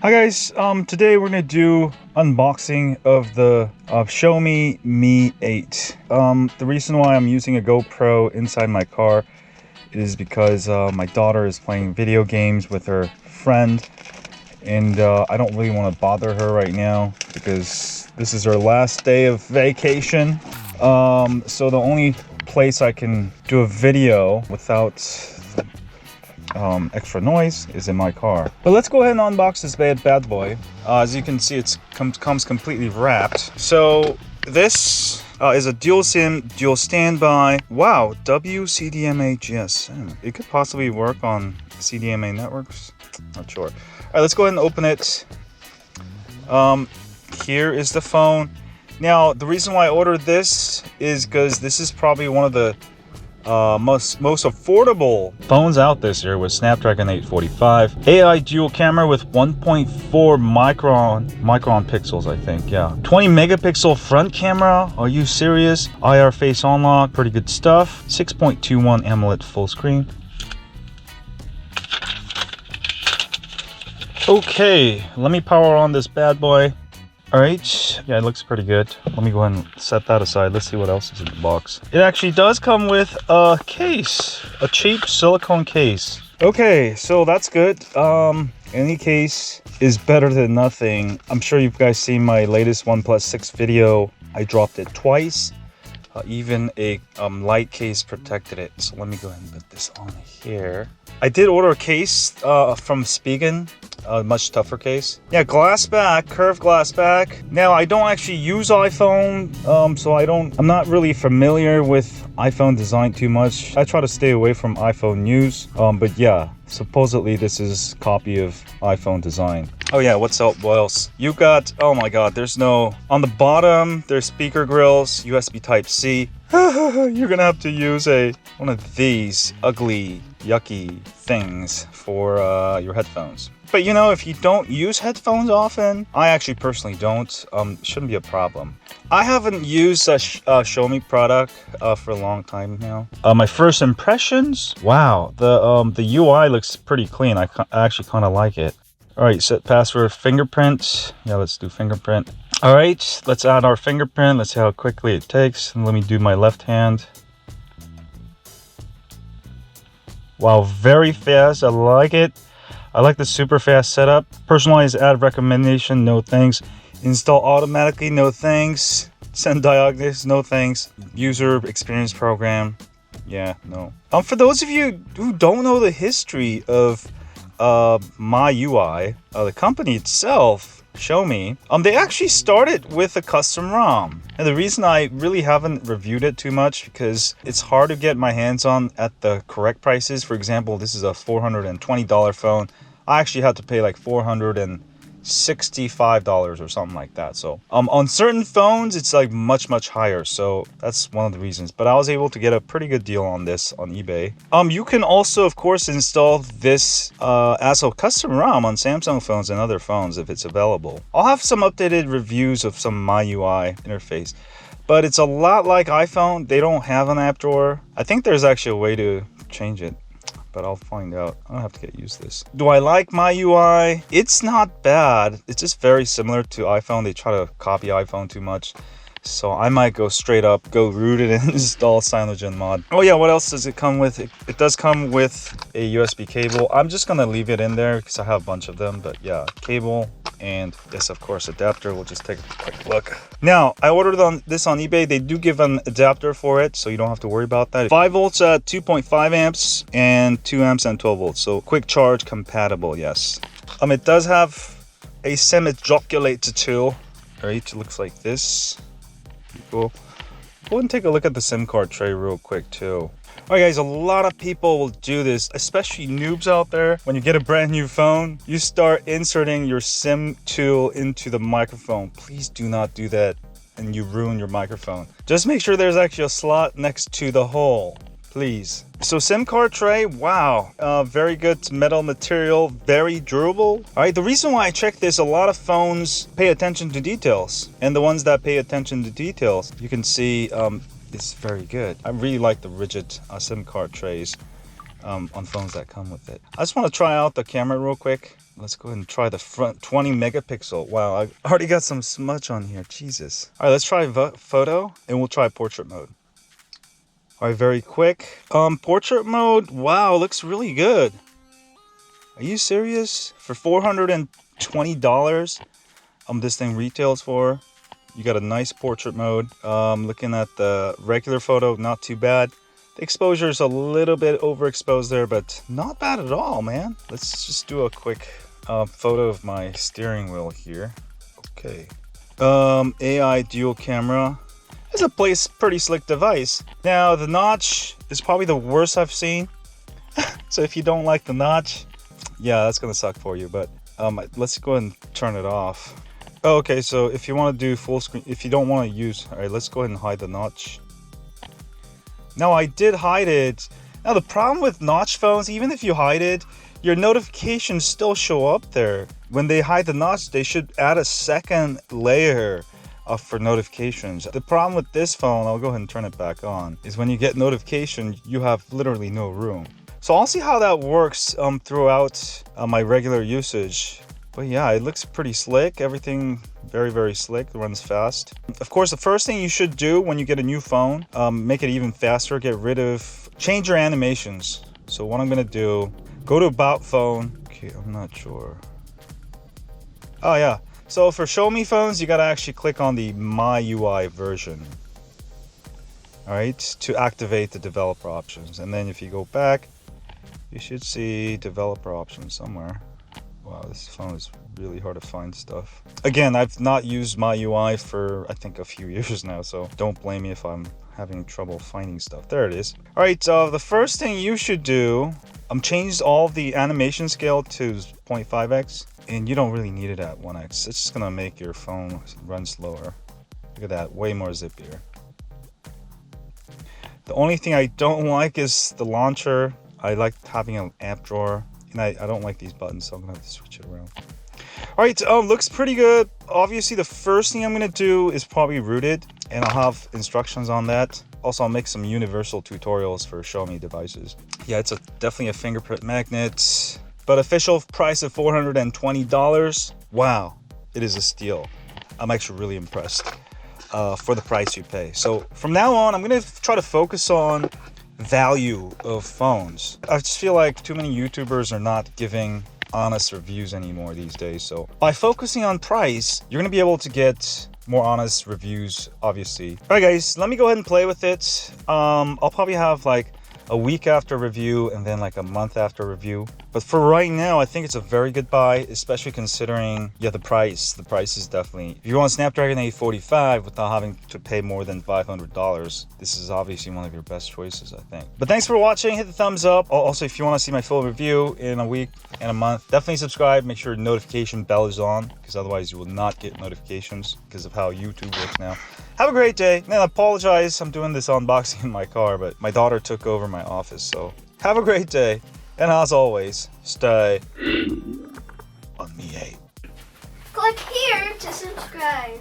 Hi guys, today we're gonna do unboxing of the Xiaomi Mi 8. The reason why I'm using a GoPro inside my car is because my daughter is playing video games with her friend, and I don't really want to bother her right now because this is her last day of vacation. So the only place I can do a video without extra noise is in my car. But let's go ahead and unbox this bad boy. As you can see, it comes completely wrapped. So this is a dual SIM, dual standby. Wow, WCDMA GSM. It could possibly work on CDMA networks. Not sure. All right, let's go ahead and open it. Here is the phone. Now, the reason why I ordered this is because this is probably one of the most affordable phones out this year with Snapdragon 845, AI dual camera with 1.4 micron pixels, I think. Yeah, 20 megapixel front camera. Are you serious? IR face unlock, pretty good stuff. 6.21 AMOLED full screen. Okay, let me power on this bad boy. All right, yeah, it looks pretty good. Let me go ahead and set that aside. Let's see what else is in the box. It actually does come with a case, a cheap silicone case. Okay, so that's good. Any case is better than nothing. I'm sure you guys seen my latest OnePlus 6 video. I dropped it twice. Even a light case protected it. So let me go ahead and put this on here. I did order a case from Spigen. A much tougher case. Yeah, glass back, curved glass back. Now, I don't actually use iPhone, so I'm not really familiar with iPhone design too much. I try to stay away from iPhone news, but yeah, supposedly this is a copy of iPhone design. Oh yeah, what's up? What else? You got, oh my god, there's no, on the bottom, there's speaker grills, USB Type-C. You're gonna have to use one of these ugly, yucky things for your headphones. But you know, if you don't use headphones often, I actually personally don't, shouldn't be a problem. I haven't used a Xiaomi product for a long time now. My first impressions, wow, the UI looks pretty clean. I actually kind of like it. All right, set password, fingerprint. Yeah, let's do fingerprint. All right, let's add our fingerprint. Let's see how quickly it takes. And let me do my left hand. Wow, very fast. I like it. I like the super fast setup. Personalized ad recommendation, no thanks. Install automatically, no thanks. Send diagnosis, no thanks. User experience program, yeah, no. For those of you who don't know the history of MyUI, the company itself, Xiaomi, they actually started with a custom ROM. And the reason I really haven't reviewed it too much because it's hard to get my hands on at the correct prices. For example, this is a $420 phone. I actually had to pay like $465 or something like that. So on certain phones, it's like much higher. So that's one of the reasons. But I was able to get a pretty good deal on this on eBay. You can also, of course, install this as a custom ROM on Samsung phones and other phones if it's available. I'll have some updated reviews of some MyUI interface. But it's a lot like iPhone. They don't have an app drawer. I think there's actually a way to change it, but I'll find out. I don't have to get used to this. Do I like MyUI? It's not bad. It's just very similar to iPhone. They try to copy iPhone too much. So I might go straight up, go root it and install CyanogenMod. Oh yeah, what else does it come with? It does come with a USB cable. I'm just gonna leave it in there because I have a bunch of them, but yeah, cable. And yes, of course, adapter. We'll just take a quick look. Now, I ordered this on eBay. They do give an adapter for it, so you don't have to worry about that. 5 volts at 2.5 amps and 2 amps and 12 volts. So quick charge compatible, yes. It does have a SIM ejaculator tool. All right, it looks like this. Cool. Go ahead and take a look at the SIM card tray real quick too. Alright guys, a lot of people will do this, especially noobs out there. When you get a brand new phone, you start inserting your SIM tool into the microphone. Please do not do that and you ruin your microphone. Just make sure there's actually a slot next to the hole, please. So SIM card tray, wow, very good metal material, very durable. All right, the reason why I check this, a lot of phones pay attention to details, and the ones that pay attention to details, you can see it's very good. I really like the rigid SIM card trays. on phones that come with it. I just want to try out the camera real quick. Let's go ahead and try the front 20 megapixel. Wow, I already got some smudge on here. Jesus. All right, let's try photo and we'll try portrait mode. All right, very quick. Portrait mode. Wow, looks really good. Are you serious? For $420, this thing retails for. You got a nice portrait mode. Looking at the regular photo, not too bad. The exposure is a little bit overexposed there, but not bad at all, man. Let's just do a quick photo of my steering wheel here. Okay. AI dual camera. It's a pretty slick device. Now, the notch is probably the worst I've seen. So if you don't like the notch, yeah, that's gonna suck for you. But let's go ahead and turn it off. Oh, okay, so if you want to do full screen, if you don't want to use, all right, let's go ahead and hide the notch. Now, I did hide it. Now, the problem with notch phones, even if you hide it, your notifications still show up there. When they hide the notch, they should add a second layer for notifications. The problem with this phone, I'll go ahead and turn it back on, is when you get notification, you have literally no room. So I'll see how that works throughout my regular usage. But yeah, it looks pretty slick. Everything very, very slick. Runs fast. Of course, the first thing you should do when you get a new phone, make it even faster. Change your animations. So what I'm gonna do, go to About Phone. Okay, I'm not sure. Oh yeah. So for Xiaomi phones, you gotta actually click on the MIUI version. All right, to activate the developer options. And then if you go back, you should see developer options somewhere. Wow, this phone is really hard to find stuff. Again, I've not used MIUI for, I think, a few years now, so don't blame me if I'm having trouble finding stuff. There it is. All right, the first thing you should do, changed all the animation scale to 0.5x, and you don't really need it at 1x. It's just gonna make your phone run slower. Look at that, way more zippier. The only thing I don't like is the launcher. I like having an app drawer. And I don't like these buttons, so I'm gonna have to switch it around. All right, looks pretty good. Obviously, the first thing I'm gonna do is probably root it, and I'll have instructions on that. Also, I'll make some universal tutorials for Xiaomi devices. Yeah, it's definitely a fingerprint magnet, but official price of $420. Wow, it is a steal. I'm actually really impressed for the price you pay. So from now on, I'm gonna try to focus on value of phones. I just feel like too many YouTubers are not giving honest reviews anymore these days. So by focusing on price, you're gonna be able to get more honest reviews, obviously. All right, guys, let me go ahead and play with it. I'll probably have like a week after review and then like a month after review. But for right now, I think it's a very good buy, especially considering, yeah, the price. The price is definitely, if you want Snapdragon 845 without having to pay more than $500, this is obviously one of your best choices, I think. But thanks for watching. Hit the thumbs up. Also, if you want to see my full review in a week and a month, definitely subscribe. Make sure notification bell is on, because otherwise you will not get notifications because of how YouTube works now. Have a great day. And I apologize, I'm doing this unboxing in my car, but my daughter took over my office. So have a great day. And as always, stay on Mi 8. Click here to subscribe.